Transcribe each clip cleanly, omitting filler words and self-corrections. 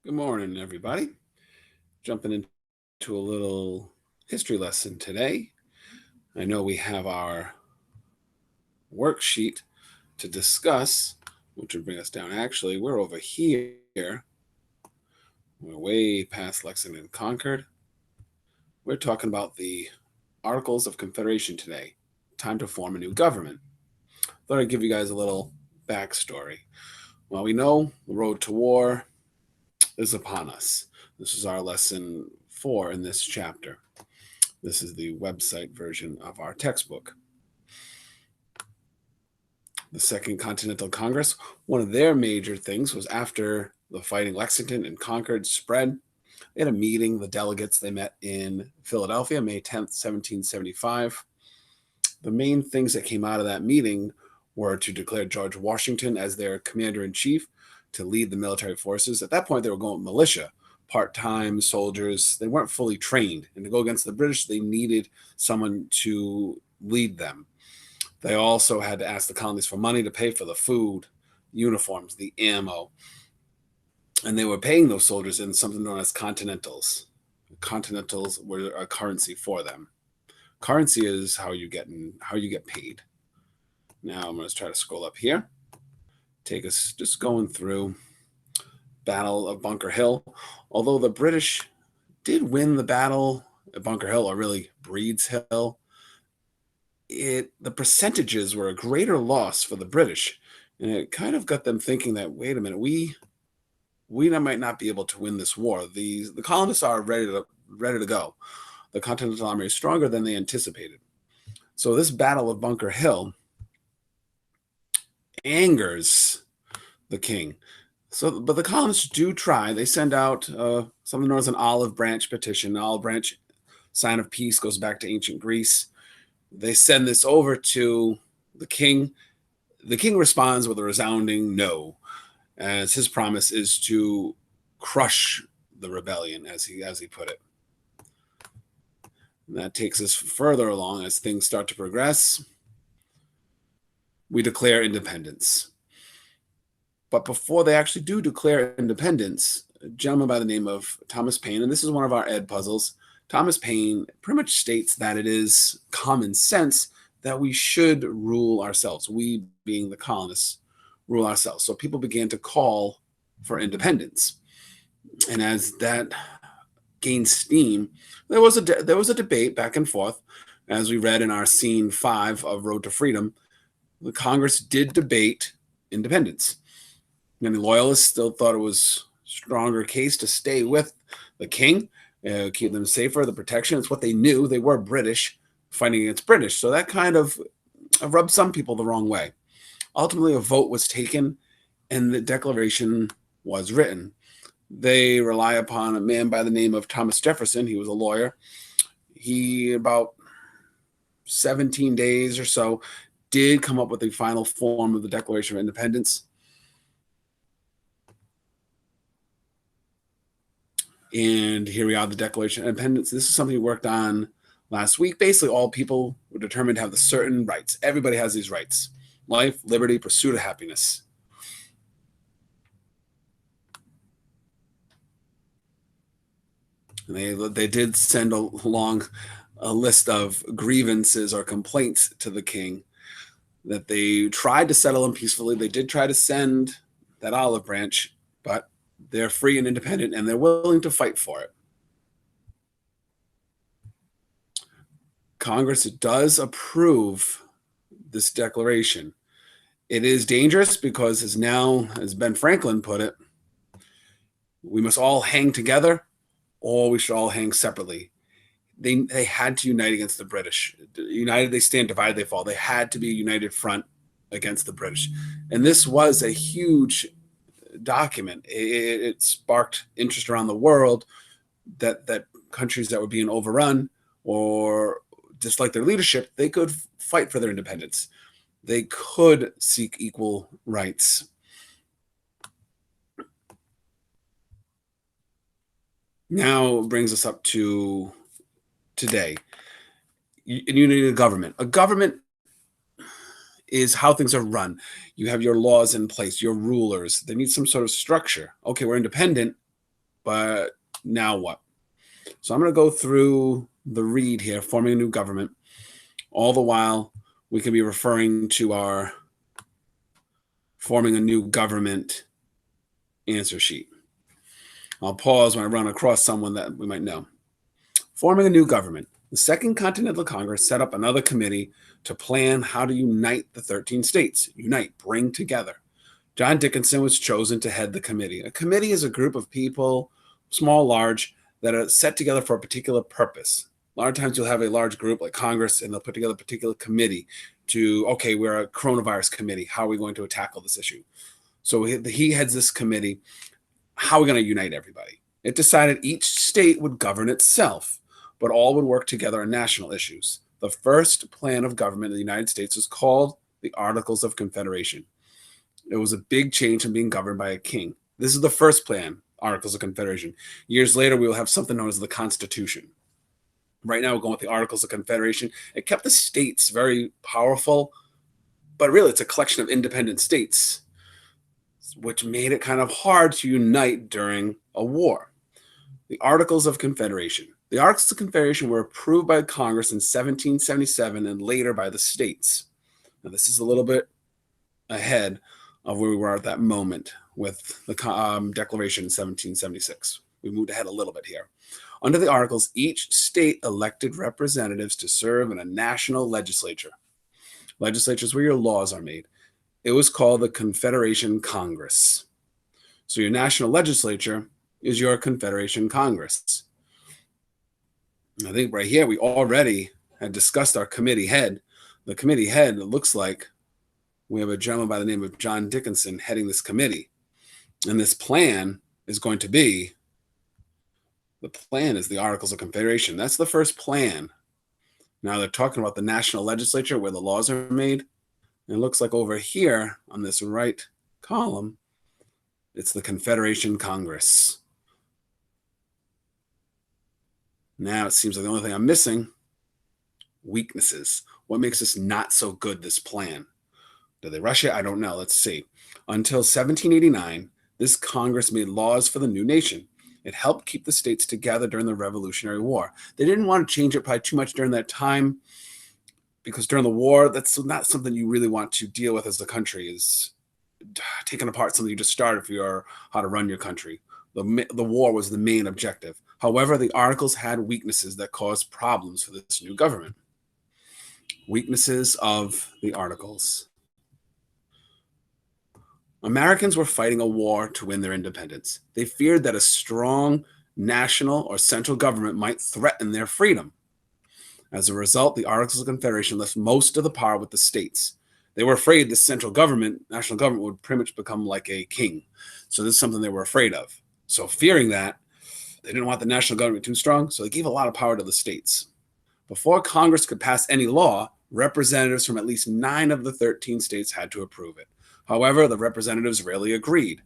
Good morning, everybody. Jumping into a little history lesson today. I know we have our worksheet to discuss, which would bring us down. Actually, we're over here. We're way past Lexington and Concord. We're talking about the Articles of Confederation today. Time to form a new government. Thought I'd give you guys a little backstory. Well, we know the road to war is upon us. This is our lesson 4 in this chapter. This is the website version of our textbook. The Second Continental Congress, one of their major things was after the fighting Lexington and Concord spread, they had a meeting, the delegates, they met in Philadelphia, May 10th, 1775. The main things that came out of that meeting were to declare George Washington as their commander-in-chief to lead the military forces. At that point, they were going militia, part-time soldiers. They weren't fully trained. And to go against the British, they needed someone to lead them. They also had to ask the colonies for money to pay for the food, uniforms, the ammo. And they were paying those soldiers in something known as Continentals. Continentals were a currency for them. Currency is how you get paid. Now I'm going to try to scroll up here. Take us just going through Battle of Bunker Hill. Although the British did win the battle at Bunker Hill, or really Breed's Hill, the percentages were a greater loss for the British. And it kind of got them thinking that, wait a minute, we might not be able to win this war. The colonists are ready to go. The Continental Army is stronger than they anticipated. So this Battle of Bunker Hill angers the king. But the colonists do try. They send out something known as an olive branch petition. An olive branch, sign of peace, goes back to ancient Greece. They send this over to the king. The king responds with a resounding no, as his promise is to crush the rebellion, as he put it. And that takes us further along as things start to progress. We declare independence. But before they actually do declare independence, a gentleman by the name of Thomas Paine, and this is one of our ed puzzles, Thomas Paine pretty much states that it is common sense that we should rule ourselves. We, being the colonists, rule ourselves. So people began to call for independence. And as that gained steam, there was a debate back and forth. As we read in our scene 5 of Road to Freedom, the Congress did debate independence. Many loyalists still thought it was a stronger case to stay with the king, keep them safer, the protection. It's what they knew. They were British, fighting against British. So that kind of rubbed some people the wrong way. Ultimately, a vote was taken, and the Declaration was written. They rely upon a man by the name of Thomas Jefferson. He was a lawyer. He, about 17 days or so, did come up with the final form of the Declaration of Independence. And here we are, the Declaration of Independence. This is something we worked on last week. Basically, all people were determined to have the certain rights. Everybody has these rights: life, liberty, pursuit of happiness. And they did send along a list of grievances or complaints to the king that they tried to settle them peacefully. They did try to send that olive branch, but they're free and independent, and they're willing to fight for it. Congress does approve this declaration. It is dangerous because, as Ben Franklin put it, we must all hang together, or we should all hang separately. They had to unite against the British. United they stand, divided they fall. They had to be a united front against the British. And this was a huge document. It sparked interest around the world that countries that were being overrun or dislike their leadership, they could fight for their independence. They could seek equal rights. Now it brings us up to today. You need a government. A government is how things are run. You have your laws in place, your rulers. They need some sort of structure. Okay, we're independent. but now what? So I'm going to go through the read here, forming a new government. All the while, we can be referring to our forming a new government answer sheet. I'll pause when I run across someone that we might know. Forming a new government. The Second Continental Congress set up another committee to plan how to unite the 13 states. Unite, bring together. John Dickinson was chosen to head the committee. A committee is a group of people, small, large, that are set together for a particular purpose. A lot of times you'll have a large group like Congress, and they'll put together a particular committee to, okay, we're a coronavirus committee. How are we going to tackle this issue? So he heads this committee. How are we going to unite everybody? It decided each state would govern itself, but all would work together on national issues. The first plan of government in the United States was called the Articles of Confederation. It was a big change from being governed by a king. This is the first plan, Articles of Confederation. Years later, we will have something known as the Constitution. Right now, we're going with the Articles of Confederation. It kept the states very powerful, but really it's a collection of independent states, which made it kind of hard to unite during a war. The Articles of Confederation. The Articles of Confederation were approved by Congress in 1777 and later by the states. Now, this is a little bit ahead of where we were at that moment with the Declaration in 1776. We moved ahead a little bit here. Under the Articles, each state elected representatives to serve in a national legislature. Legislature is where your laws are made. It was called the Confederation Congress. So your national legislature is your Confederation Congress. I think right here we already had discussed our committee head. The committee head, it looks like we have a gentleman by the name of John Dickinson heading this committee. And this plan is going to be, the plan is the Articles of Confederation. That's the first plan. Now they're talking about the national legislature where the laws are made. And it looks like over here on this right column, it's the Confederation Congress. Now it seems like the only thing I'm missing, weaknesses. What makes this not so good, this plan? Did they rush it? I don't know. Let's see. Until 1789, this Congress made laws for the new nation. It helped keep the states together during the Revolutionary War. They didn't want to change it probably too much during that time because during the war, that's not something you really want to deal with as a country, is taking apart something you just started for your how to run your country. The war was the main objective. However, the Articles had weaknesses that caused problems for this new government. Weaknesses of the Articles. Americans were fighting a war to win their independence. They feared that a strong national or central government might threaten their freedom. As a result, the Articles of Confederation left most of the power with the states. They were afraid the central government, national government, would pretty much become like a king. So this is something they were afraid of. So fearing that, they didn't want the national government too strong, so they gave a lot of power to the states. Before Congress could pass any law, representatives from at least 9 of the 13 states had to approve it. However, the representatives rarely agreed.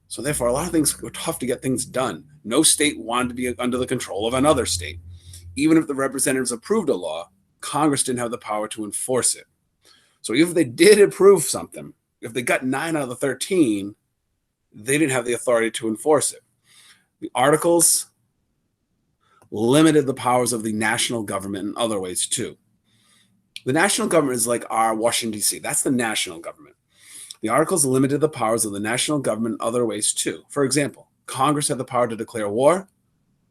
So therefore, a lot of things were tough to get things done. No state wanted to be under the control of another state. Even if the representatives approved a law, Congress didn't have the power to enforce it. So even if they did approve something, if they got 9 out of the 13, they didn't have the authority to enforce it. The Articles limited the powers of the national government in other ways too. The national government is like our Washington, D.C. That's the national government. The Articles limited the powers of the national government in other ways too. For example, Congress had the power to declare war,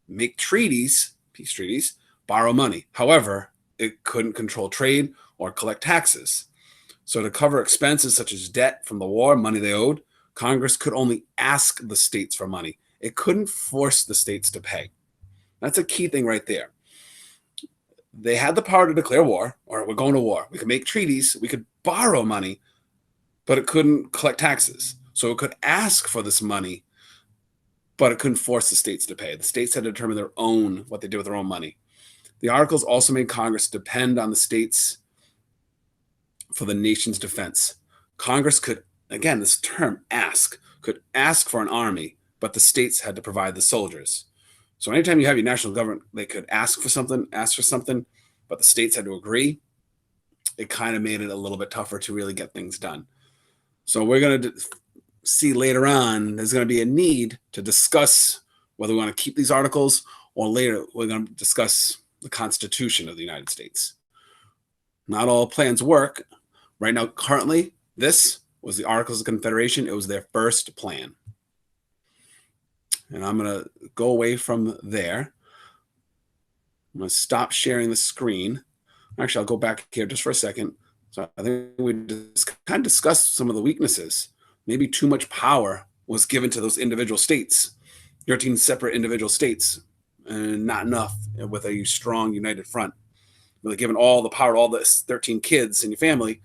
make treaties, peace treaties, borrow money. However, it couldn't control trade or collect taxes. So to cover expenses such as debt from the war, money they owed, Congress could only ask the states for money. It couldn't force the states to pay. That's a key thing right there. They had the power to declare war, or we're going to war. We could make treaties, we could borrow money, but it couldn't collect taxes. So it could ask for this money, but it couldn't force the states to pay. The states had to determine their own, what they did with their own money. The Articles also made Congress depend on the states for the nation's defense. Congress could, again, this term ask, could ask for an army, but the states had to provide the soldiers. So anytime you have your national government, they could ask for something, but the states had to agree. It kind of made it a little bit tougher to really get things done. So we're going to see later on, there's going to be a need to discuss whether we want to keep these articles or later we're going to discuss the Constitution of the United States. Not all plans work. Right now, currently, this was the Articles of Confederation. It was their first plan. And I'm going to go away from there. I'm going to stop sharing the screen. Actually, I'll go back here just for a second. So I think we just kind of discussed some of the weaknesses. Maybe too much power was given to those individual states, 13 separate individual states, and not enough with a strong united front. Really given all the power to all the 13 kids in your family,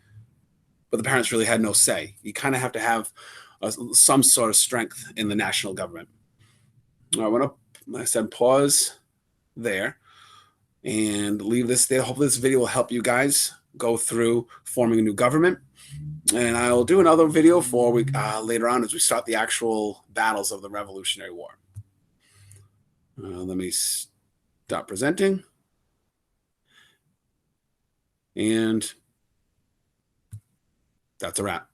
but the parents really had no say. You kind of have to have some sort of strength in the national government. I want to, like I said, pause there and leave this there. Hopefully this video will help you guys go through forming a new government. And I'll do another video for later on as we start the actual battles of the Revolutionary War. Let me stop presenting. And that's a wrap.